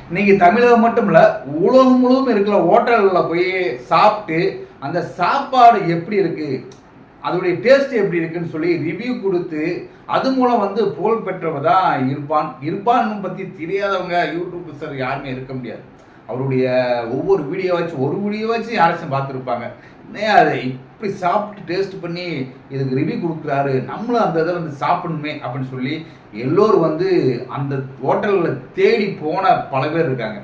இன்னைக்கு தமிழகம் மட்டும் இல்ல உலகம் முழுவதும் இருக்கிற ஹோட்டல்ல போய் சாப்பிட்டு அந்த சாப்பாடு எப்படி இருக்கு, அதோடைய டேஸ்ட் எப்படி இருக்குன்னு சொல்லி ரிவ்யூ கொடுத்து அது மூலம் வந்து புகழ் பெற்றவர் தான் இர்பான். இர்பான் பற்றி தெரியாதவங்க யூடியூபர்ஸ் யாருமே இருக்க முடியாது. அவருடைய ஒவ்வொரு ஒரு வீடியோவாச்சும் யாராச்சும் பார்த்துருப்பாங்க. அதை இப்படி சாப்பிட்டு டேஸ்ட் பண்ணி இதுக்கு ரிவ்யூ கொடுக்குறாரு, நம்மளும் அந்த இதில் வந்து சாப்பிடணுமே அப்படின்னு சொல்லி எல்லோரும் வந்து அந்த ஹோட்டலில் தேடி போன பல பேர் இருக்காங்க.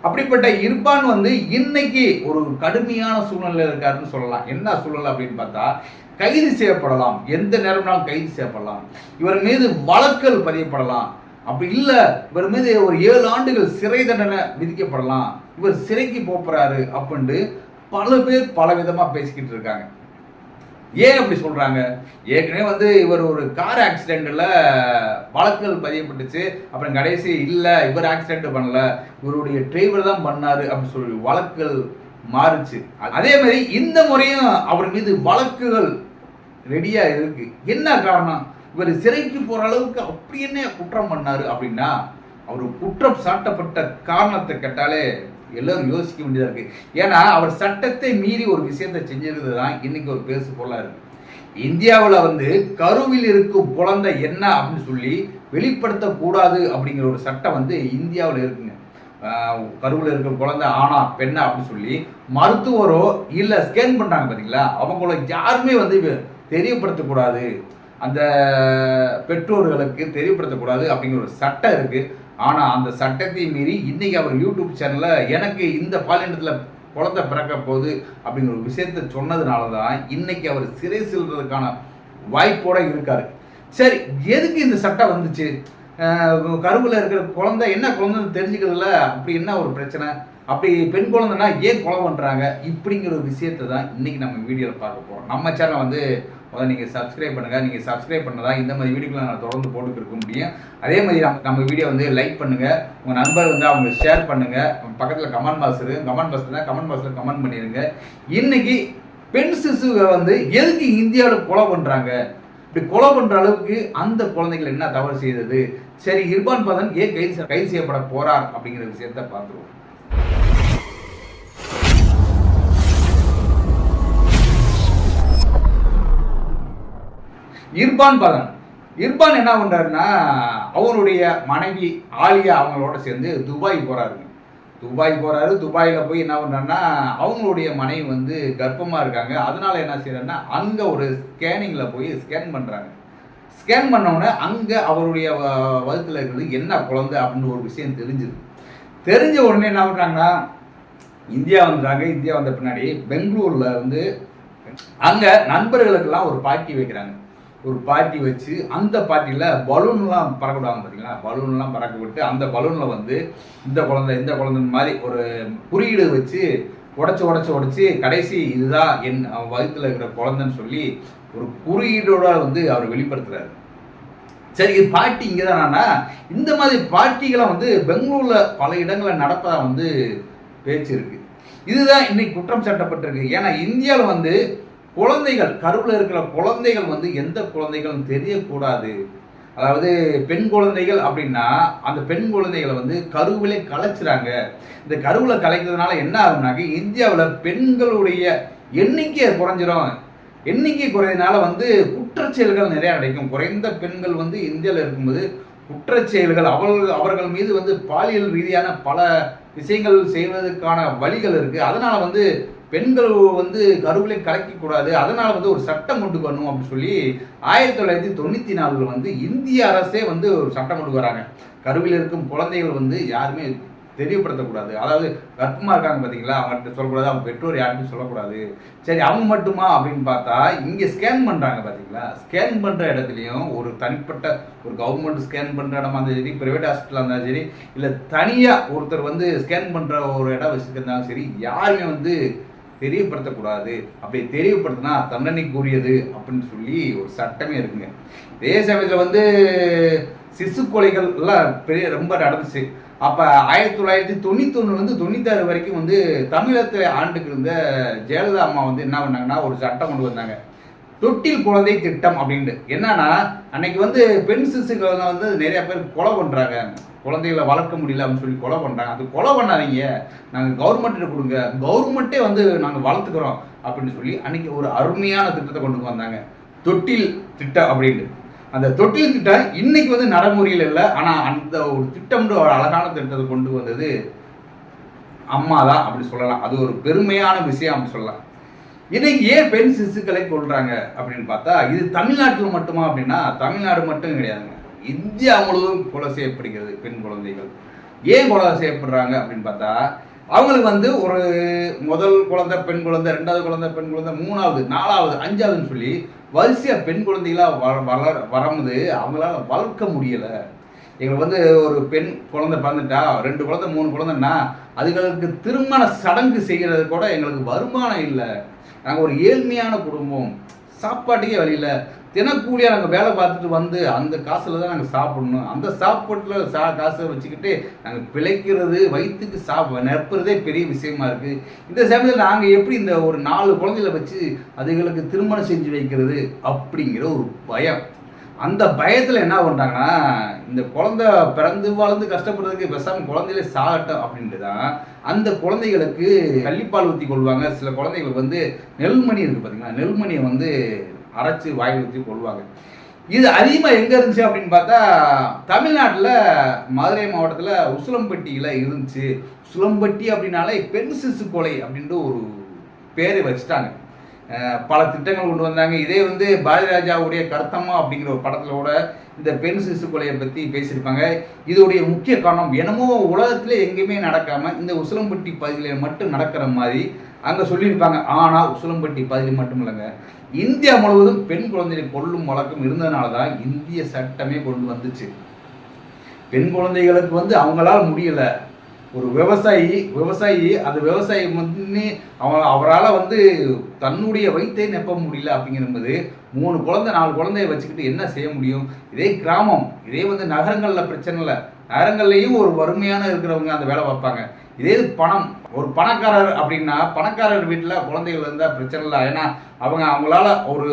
அப்படிப்பட்ட இர்பான் வந்து இன்னைக்கு ஒரு கடுமையான சூழ்நிலையில் இருக்காருன்னு சொல்லலாம். என்ன சூழ்நிலை அப்படின்னு பார்த்தா, கைது செய்யப்படலாம், எந்த நேரம்னாலும் கைது செய்யப்படலாம், இவர் மீது வழக்குகள் பதியப்படலாம், அப்படி இல்லை இவர் மீது ஒரு 7 ஆண்டுகள் சிறை தண்டனை விதிக்கப்படலாம், இவர் சிறைக்கு போறாரு அப்படின்ட்டு பல பேர் பல விதமாக பேசிக்கிட்டு இருக்காங்க. ஏன் அப்படி சொல்றாங்க? ஏற்கனவே வந்து இவர் ஒரு கார் ஆக்சிடென்ட்ல வழக்குகள் பதியப்பட்டுச்சு. அப்புறம் கடைசி இல்லை இவர் ஆக்சிடென்ட் பண்ணல, இவருடைய டிரைவர் தான் பண்ணாரு அப்படின்னு சொல்லி வழக்குகள் மாறுச்சு. அதே மாதிரி இந்த முறையும் அவர் மீது வழக்குகள் ரெடியா இருக்கு. என்ன காரணம்? இவர் சிறைக்கு போற அளவுக்கு அப்படி என்ன குற்றம் பண்ணாரு அப்படின்னா, அவர் குற்றம் சாட்டப்பட்ட காரணத்தை கேட்டாலே எல்லாரும் யோசிக்க வேண்டியதா இருக்கு. ஏன்னா அவர் சட்டத்தை மீறி ஒரு விஷயத்தை செஞ்சிருக்கிறது தான் இன்னைக்கு ஒரு பேசு பொருளா இருக்கு. இந்தியாவில் வந்து கருவில் இருக்கும் குழந்தை என்ன அப்படின்னு சொல்லி வெளிப்படுத்தக்கூடாது அப்படிங்கிற ஒரு சட்டம் வந்து இந்தியாவில் இருக்குங்க. கருவில் இருக்கிற குழந்தை ஆனா பெண்ணா அப்படின்னு சொல்லி மருத்துவரோ இல்லை ஸ்கேன் பண்ணுறாங்க பார்த்தீங்களா, அவங்கள யாருமே வந்து தெரியப்படுத்தக்கூடாது, அந்த பெற்றோர்களுக்கு தெரியப்படுத்தக்கூடாது அப்படிங்கிற ஒரு சட்டம் இருக்கு. ஆனால் அந்த சட்டத்தை மீறி இன்னைக்கு அவர் யூடியூப் சேனலில் எனக்கு இந்த பாலினத்தில் குழந்தை பிறக்க போகுது அப்படிங்கிற ஒரு விஷயத்த சொன்னதுனால தான் இன்னைக்கு அவர் சிறை செல்றதுக்கான வாய்ப்போட இருக்காரு. சரி, எதுக்கு இந்த சட்டம் வந்துச்சு? கருவில் இருக்கிற குழந்தை என்ன குழந்தைன்னு தெரிஞ்சுக்கிறதுல அப்படி என்ன ஒரு பிரச்சனை? அப்படி பெண் குழந்தைன்னா ஏன் கொலை பண்ணுறாங்க? இப்படிங்கிற ஒரு விஷயத்தை தான் இன்றைக்கி நம்ம வீடியோவில் பார்க்க போகிறோம். நம்ம சேனல் வந்து முதல்ல நீங்கள் சப்ஸ்கிரைப் பண்ணுங்கள். நீங்கள் சப்ஸ்கிரைப் பண்ணதான் இந்த மாதிரி வீடியோக்களை நான் தொடர்ந்து போட்டுட்டு இருக்க முடியும். அதே மாதிரி நம்ம வீடியோ வந்து லைக் பண்ணுங்கள், உங்கள் நண்பர் வந்து அவங்க ஷேர் பண்ணுங்கள், பக்கத்தில் கமெண்ட் பாக்ஸ் இருக்குது, கமெண்ட் பாக்ஸில் கமெண்ட் பண்ணிடுங்க. இன்றைக்கி பெண் சிசுவை வந்து எதுக்கு இந்தியாவில் கொலை பண்ணுறாங்க? இப்படி கொலை பண்ணுற அளவுக்கு அந்த குழந்தைகள் என்ன தவறு செய்தது? சரி, இர்பான் பதன் ஏன் கைது செய்யப்பட போறார் அப்படிங்கிற விஷயத்தை பார்த்துருவோம். இர்பான் என்ன பண்றாருன்னா, அவருடைய மனைவி ஆலியா அவங்களோட சேர்ந்து துபாய் போறாருங்க. துபாயில் போய் என்ன பண்ணுறாருன்னா, அவங்களுடைய மனைவி வந்து கர்ப்பமாக இருக்காங்க. அதனால என்ன செய்யறாருன்னா, அங்கே ஒரு ஸ்கேனிங்கில் போய் ஸ்கேன் பண்ணுறாங்க. ஸ்கேன் பண்ணோடனே அங்கே அவருடைய வகுத்தில் இருக்கிறது என்ன குழந்தை அப்படின்னு ஒரு விஷயம் தெரிஞ்ச உடனே என்ன பண்ணுறாங்கன்னா, இந்தியா வந்துடுறாங்க. இந்தியா வந்த பின்னாடி பெங்களூரில் வந்து அங்கே நண்பர்களுக்கெல்லாம் ஒரு பார்ட்டி வைக்கிறாங்க. ஒரு பார்ட்டி வச்சு அந்த பார்ட்டியில் பலூன்லாம் பறக்க விடுவாங்க பார்த்தீங்களா, பலூன்லாம் பறக்க விட்டு அந்த பலூனில் வந்து இந்த குழந்தை மாதிரி ஒரு குறியீடு வச்சு உடச்சி கடைசி இதுதான் என் வயிற்றில் இருக்கிற குழந்தைன்னு சொல்லி ஒரு குறியீடோட வந்து அவர் வெளிப்படுத்துறாரு. சரி, இது பார்ட்டி இங்கே தானா? இந்த மாதிரி பார்ட்டிகளை வந்து பெங்களூரில் பல இடங்களில் நடப்பதாக வந்து பேச்சு இருக்கு. இதுதான் இன்னைக்கு குற்றம் சாட்டப்பட்டிருக்கு. ஏன்னா இந்தியாவில் வந்து குழந்தைகள், கருவில் இருக்கிற குழந்தைகள் வந்து எந்த குழந்தைகள் தெரியக்கூடாது. அதாவது பெண் குழந்தைகள் அப்படின்னா அந்த பெண் குழந்தைகளை வந்து கருவிலே கலைச்சிறாங்க. இந்த கருவில் கலைக்கிறதுனால என்ன ஆகும்னாக்க, இந்தியாவில் பெண்களுடைய எண்ணிக்கை குறைஞ்சிரும். எண்ணிக்கை குறையதுனால வந்து குற்றச்செயல்கள் நிறைய நடக்கும். குறைந்த பெண்கள் வந்து இந்தியாவில் இருக்கும்போது குற்றச்செயல்கள் அவர்கள் மீது வந்து பாலியல் ரீதியான பல விஷயங்கள் செய்வதற்கான வழிகள் இருக்கு. அதனால வந்து பெண்கள் வந்து கருவிலை கலைக்கக்கூடாது, அதனால வந்து ஒரு சட்டம் கொண்டு வரணும் அப்படின்னு சொல்லி 1994 வந்து இந்திய அரசே வந்து ஒரு சட்டம் கொண்டு வராங்க. கருவில் இருக்கும் குழந்தைகள் வந்து யாருமே தெரியப்படுத்தக்கூடாது. அதாவது கர்ப்பமாக இருக்காங்க பார்த்தீங்களா, அவங்கள்ட்ட சொல்லக்கூடாது, அவங்க பெற்றோர் யாருமே சொல்லக்கூடாது. சரி, அவங்க மட்டுமா அப்படின்னு பார்த்தா, இங்கே ஸ்கேன் பண்ணுறாங்க பார்த்தீங்களா, ஸ்கேன் பண்ணுற இடத்துலையும் ஒரு தனிப்பட்ட ஒரு கவர்மெண்ட் ஸ்கேன் பண்ணுற இடமா இருந்தாலும் சரி, ப்ரைவேட் ஹாஸ்பிட்டலாக இருந்தாலும் சரி, இல்லை தனியாக ஒருத்தர் வந்து ஸ்கேன் பண்ணுற ஒரு இடம் வச்சுருந்தாலும் சரி, யாருமே வந்து தெரியப்படுத்தக்கூடாது. அப்படி தெரியப்படுத்தினா தண்டனைக்குரியது அப்படின்னு சொல்லி ஒரு சட்டமே இருக்குங்க. இதே சமயத்தில் வந்து சிசு கொலைகள் எல்லாம் ரொம்ப நடந்துச்சு. அப்போ 1991 96 வரைக்கும் வந்து தமிழகத்தை ஆண்டுக்கு இருந்த ஜெயலலிதா அம்மா வந்து என்ன பண்ணாங்கன்னா, ஒரு சட்டம் கொண்டு வந்தாங்க, தொட்டில் குழந்தை திட்டம் அப்படின்ட்டு. என்னன்னா, அன்னைக்கு வந்து பெண் சிசுகளை வந்து நிறைய பேர் கொலை பண்ணுறாங்க. குழந்தைகளை வளர்க்க முடியல அப்படின்னு சொல்லி கொலை பண்ணுறாங்க. அது கொலை பண்ணாதீங்க, நாங்கள் கவர்மெண்ட்டு கொடுங்க, கவர்மெண்ட்டே வந்து நாங்கள் வளர்த்துக்கிறோம் அப்படின்னு சொல்லி அன்றைக்கி ஒரு அருமையான திட்டத்தை கொண்டு வந்தாங்க, தொட்டில் திட்டம் அப்படின்னு. அந்த தொட்டில் திட்டம் இன்னைக்கு வந்து நடைமுறையில் இல்லை. ஆனால் அந்த ஒரு திட்டம்ன்ற ஒரு அழகான திட்டத்தை கொண்டு வந்தது அம்மா தான் அப்படி சொல்லலாம். அது ஒரு பெருமையான விஷயம் அப்படி சொல்லலாம். இன்னைக்கு ஏன் பெண் சிசுக்களை கொள்றாங்க அப்படின்னு பார்த்தா, இது தமிழ்நாட்டில் மட்டுமா அப்படின்னா தமிழ்நாடு மட்டும் கிடையாதுங்க, இந்தியா முழுவதும் கொலை செய்யப்படுகிறது பெண் குழந்தைகள். ஏன் கொலை செய்யப்படுறாங்க அப்படின்னு பார்த்தா, அவங்களுக்கு வந்து ஒரு முதல் குழந்தை பெண் குழந்தை, ரெண்டாவது குழந்தை பெண் குழந்தை, மூணாவது, நாலாவது, அஞ்சாவதுன்னு சொல்லி வரிசையாக பெண் குழந்தைகளாக வரும்போது அவங்களால வளர்க்க முடியலை. எங்களுக்கு வந்து ஒரு பெண் குழந்தை பிறந்துட்டா, 2 குழந்தை 3 குழந்தைன்னா அதுகளுக்கு திருமண சடங்கு செய்கிறது கூட எங்களுக்கு வருமானம் இல்லை. நாங்கள் ஒரு ஏழ்மையான குடும்பம், சாப்பாட்டுக்கே வழியில் தினக்கூலியாக நாங்கள் வேலை பார்த்துட்டு வந்து அந்த காசில் தான் நாங்கள் சாப்பிடணும். அந்த சாப்பாட்டில் காசை வச்சுக்கிட்டு நாங்கள் பிழைக்கிறது, வயிற்றுக்கு நிரப்புறதே பெரிய விஷயமா இருக்குது. இந்த சமயத்தில் நாங்கள் எப்படி இந்த ஒரு 4 குழந்தைகளை வச்சு அதுகளுக்கு திருமணம் செஞ்சு வைக்கிறது அப்படிங்கிற ஒரு பயம். அந்த பயத்தில் என்ன பண்ணுறாங்கன்னா, இந்த குழந்தை பிறந்து வளர்ந்து கஷ்டப்படுறதுக்கு பேசாமல் குழந்தையிலே சாகட்டும் அப்படின்ட்டு தான் அந்த குழந்தைகளுக்கு கள்ளிப்பால் ஊற்றி கொள்வாங்க. சில குழந்தைகளுக்கு வந்து நெல்மணி இருக்குது பார்த்தீங்கன்னா, நெல்மணியை வந்து அரைச்சி வாயில் ஊற்றி கொள்வாங்க. இது அதிகமாக எங்கே இருந்துச்சு அப்படின்னு பார்த்தா, தமிழ்நாட்டில் மதுரை மாவட்டத்தில் உசிலம்பட்டியில் இருந்துச்சு. உசிலம்பட்டி அப்படின்னாலே பெண் சிசு கொலை அப்படின்ட்டு ஒரு பேரை வச்சுட்டாங்க. பல திட்டங்கள் கொண்டு வந்தாங்க. இதே வந்து பாரதிராஜாவுடைய கருத்தம்மா அப்படிங்கிற ஒரு படத்தில் கூட இந்த பெண் சிசு கொலையை பற்றி பேசியிருப்பாங்க. இதோடைய முக்கிய காரணம் என்னமோ உலகத்தில் எங்கேயுமே நடக்காமல் இந்த உசிலம்பட்டி பகுதியில் மட்டும் நடக்கிற மாதிரி அங்கே சொல்லியிருப்பாங்க. ஆனால் உசிலம்பட்டி பகுதியில் மட்டும் இல்லைங்க, இந்தியா முழுவதும் பெண் குழந்தைகளை கொல்லும் வழக்கம் இருந்ததுனால தான் இந்திய சட்டமே கொண்டு வந்துச்சு. பெண் குழந்தைகளுக்கு வந்து அவங்களால முடியல. ஒரு விவசாயி அந்த விவசாயி வந்து அவரால் வந்து தன்னுடைய வயிற்றை நெப்ப முடியல அப்படிங்கும்போது 3 குழந்தை 4 குழந்தைய வச்சுக்கிட்டு என்ன செய்ய முடியும்? இதே கிராமம், இதே வந்து நகரங்களில் பிரச்சனை இல்லை. நகரங்கள்லையும் ஒரு வறுமையான இருக்கிறவங்க அந்த வேலை பார்ப்பாங்க. இதே பணம், ஒரு பணக்காரர் அப்படின்னா பணக்காரர் வீட்டில் குழந்தைகள் இருந்தால் பிரச்சனை இல்லை. ஏன்னா அவங்களால ஒரு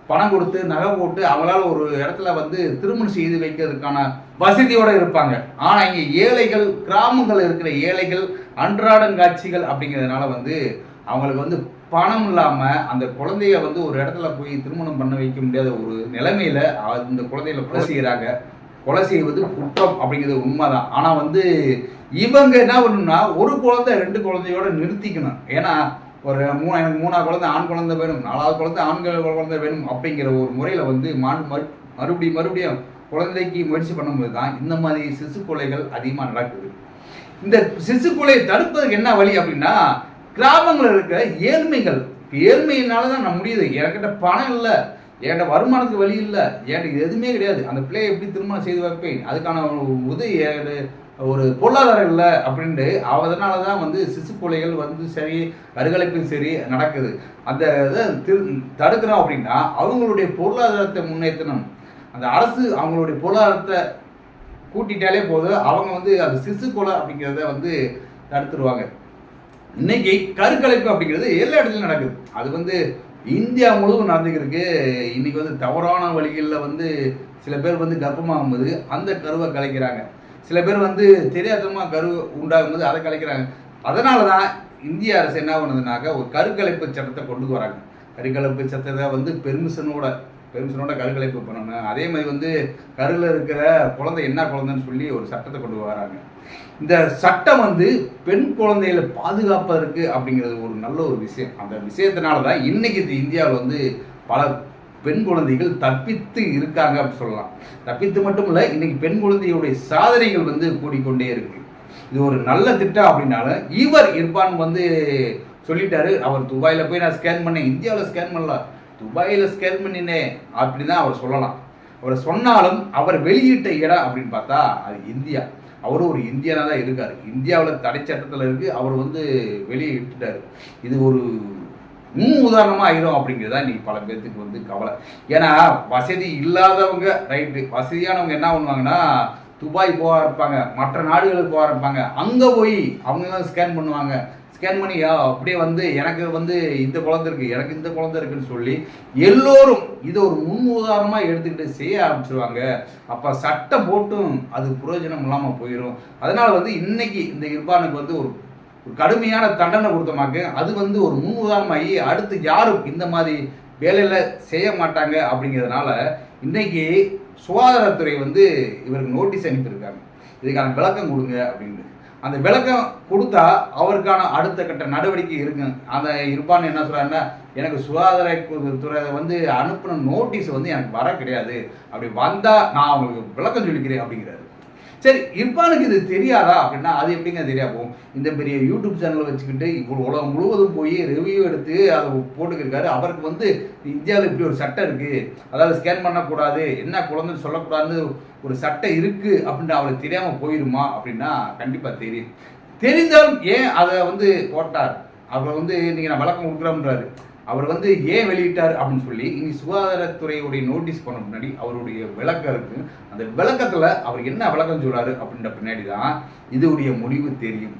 பணம் கொடுத்து நகை போட்டு அவங்களால ஒரு இடத்துல வந்து திருமணம் செய்து வைக்கிறதுக்கான வசதியோடு இருப்பாங்க. ஆனால் இங்கே ஏழைகள், கிராமங்கள் இருக்கிற ஏழைகள் அன்றாடங்காட்சிகள் அப்படிங்கிறதுனால வந்து அவங்களுக்கு வந்து பணம் இல்லாமல் அந்த குழந்தைய வந்து ஒரு இடத்துல போய் திருமணம் பண்ண வைக்க முடியாத ஒரு நிலைமையில அந்த குழந்தைகளை கொலை செய்கிறாங்க. கொலை செய்வது குற்றம் அப்படிங்கிறது உண்மைதான். ஆனால் வந்து இவங்க என்ன பண்ணணும்னா, ஒரு குழந்தை 2 குழந்தையோட நிறுத்திக்கணும். ஏன்னா எனக்கு 3ஆவது குழந்தை ஆண் குழந்தை வேணும், 4ஆவது குழந்தை ஆண்கள் குழந்தை வேணும் அப்படிங்கிற ஒரு முறையில் வந்து மறுபடியும் குழந்தைக்கு முயற்சி பண்ணும்போது தான் இந்த மாதிரி சிசு கொலைகள் அதிகமாக நடக்குது. இந்த சிசு கொலையை தடுப்பதற்கு என்ன வழி அப்படின்னா, கிராமங்களில் இருக்கிற ஏழ்மையினால தான் நான் முடியுது. என்கிட்ட பணம் இல்லை, என்கிட்ட வருமானத்துக்கு வழி இல்லை, என்கிட்ட எதுவுமே கிடையாது, அந்த பிள்ளையை எப்படி திருமணம் செய்து வைப்பேன், அதுக்கான உதவி ஒரு பொருளாதாரம் இல்லை அப்படின்ட்டு அதனால தான் வந்து சிசு கொலைகள் வந்து சரி, கருக்கலைப்பும் சரி நடக்குது. அந்த இதை தடுக்கிறோம் அப்படின்னா அவங்களுடைய பொருளாதாரத்தை முன்னேற்றணும். அந்த அரசு அவங்களுடைய பொருளாதாரத்தை கூட்டிட்டாலே போதும், அவங்க வந்து அந்த சிசு கொலை அப்படிங்கிறத வந்து தடுத்துருவாங்க. இன்னைக்கு கருக்கலைப்பு அப்படிங்கிறது எல்லா இடத்துலையும் நடக்குது. அது வந்து இந்தியா முழுவதும் நடந்துக்கிறதுக்கு இன்னைக்கு வந்து தவறான வழிகளில் வந்து சில பேர் வந்து கர்ப்பமாகும்போது அந்த கருவை கலைக்கிறாங்க. சில பேர் வந்து தெரியாதமாக கரு உண்டாகும்போது அதை கலைக்கிறாங்க. அதனால தான் இந்திய அரசு என்ன பண்ணுதுனாக்கா ஒரு கருக்கலைப்பு சட்டத்தை கொண்டு வராங்க. கருக்கலைப்பு சட்டத்தை வந்து பெர்மிஷனோட கருக்கலைப்பு பண்ணணும். அதே மாதிரி வந்து கருவில் இருக்கிற குழந்தை என்ன குழந்தைன்னு சொல்லி ஒரு சட்டத்தை கொண்டு வராங்க. இந்த சட்டம் வந்து பெண் குழந்தைகளை பாதுகாப்பதற்கு அப்படிங்கிறது ஒரு நல்ல ஒரு விஷயம். அந்த விஷயத்தினால தான் இன்னைக்கு இந்தியாவில் வந்து பல பெண் குழந்தைகள் தப்பித்து இருக்காங்க அப்படின்னு சொல்லலாம். தப்பித்து மட்டும் இல்லை, இன்னைக்கு பெண் குழந்தையுடைய சாதனைகள் வந்து கூடிக்கொண்டே இருக்கு. இது ஒரு நல்ல திட்டம் அப்படின்னாலும் இவர் இர்பான் வந்து சொல்லிட்டாரு, அவர் துபாயில் போய் நான் ஸ்கேன் பண்ணேன், இந்தியாவில் ஸ்கேன் பண்ணல, துபாயில் ஸ்கேன் பண்ணினேன் அப்படி தான் அவர் சொல்லலாம். அவர் சொன்னாலும் அவர் வெளியிட்ட இடம் அப்படின்னு பார்த்தா அது இந்தியா. அவரும் ஒரு இந்தியனாக தான் இருக்கார். இந்தியாவில் தடை சட்டத்தில் இருக்குது, அவர் வந்து வெளியே இட்டுட்டார். இது ஒரு உதாரணமாக ஆயிரும் அப்படிங்கிறது தான் இன்றைக்கி பல பேர்த்துக்கு வந்து கவலை. ஏன்னா வசதி இல்லாதவங்க ரைட்டு, வசதியானவங்க என்ன பண்ணுவாங்கன்னா துபாய் போக இருப்பாங்க, மற்ற நாடுகளுக்கு போக இருப்பாங்க, அங்கே போய் அவங்க தான் ஸ்கேன் பண்ணுவாங்க. ஸ்கேன் பண்ணி அப்படியே வந்து எனக்கு வந்து இந்த குழந்தை இருக்குது, எனக்கு இந்த குழந்தை இருக்குன்னு சொல்லி எல்லோரும் இதை ஒரு முன் உதாரணமாக எடுத்துக்கிட்டு செய்ய ஆரம்பிச்சிருவாங்க. அப்போ சட்டம் போட்டும் அது பிரயோஜனம் இல்லாமல் போயிடும். அதனால் வந்து இன்னைக்கு இந்த இர்பானுக்கு வந்து ஒரு கடுமையான தண்டனை கொடுத்தமாக்க அது வந்து ஒரு முன் உதாரணமாகி அடுத்து யாரும் இந்த மாதிரி வேலையில் செய்ய மாட்டாங்க. அப்படிங்கிறதுனால இன்னைக்கு சுகாதாரத்துறை வந்து இவருக்கு நோட்டீஸ் அனுப்பியிருக்காங்க, இதுக்கான விளக்கம் கொடுங்க அப்படின்னு. அந்த விளக்கம் கொடுத்தா அவருக்கான அடுத்த கட்ட நடவடிக்கை இருக்கு. அந்த இர்பான் என்ன சொல்றாருன்னா, எனக்கு சுகாதாரத்துறை வந்து அனுப்பின நோட்டீஸ் வந்து எனக்கு வர கிடையாது, அப்படி வந்தா நான் அவங்களுக்கு விளக்கம் சொல்லிக்கிறேன் அப்படிங்கிறாரு. சரி, இர்பானுக்கு இது தெரியாதா அப்படின்னா அது எப்படிங்க தெரியா போகும்? இந்த பெரிய யூடியூப் சேனலை வச்சுக்கிட்டு இவ்வளோ உலகம் முழுவதும் போய் ரிவ்யூ எடுத்து அதை போட்டுக்கிருக்காரு. அவருக்கு வந்து இந்தியாவில் இப்படி ஒரு சட்டம் இருக்குது, அதாவது ஸ்கேன் பண்ணக்கூடாது, என்ன குழந்தைன்னு சொல்லக்கூடாதுன்னு ஒரு சட்டம் இருக்குது அப்படின்னு அவருக்கு தெரியாமல் போயிருமா அப்படின்னா கண்டிப்பாக தெரியும். தெரிந்தாலும் ஏன் அதை வந்து போட்டார்? அவர் வந்து நீங்கள் நான் விளக்கம் கொடுக்குறோம்ன்றாரு. அவர் வந்து ஏன் வெளியிட்டார் அப்படின்னு சொல்லி இனி சுகாதாரத்துறையுடைய நோட்டீஸ் பண்ண முன்னாடி அவருடைய விளக்கம் இருக்கு. அந்த விளக்கத்தில் அவர் என்ன விளக்கம் சொல்றாரு அப்படின்ற பின்னாடி தான் இதோடைய முடிவு தெரியும்.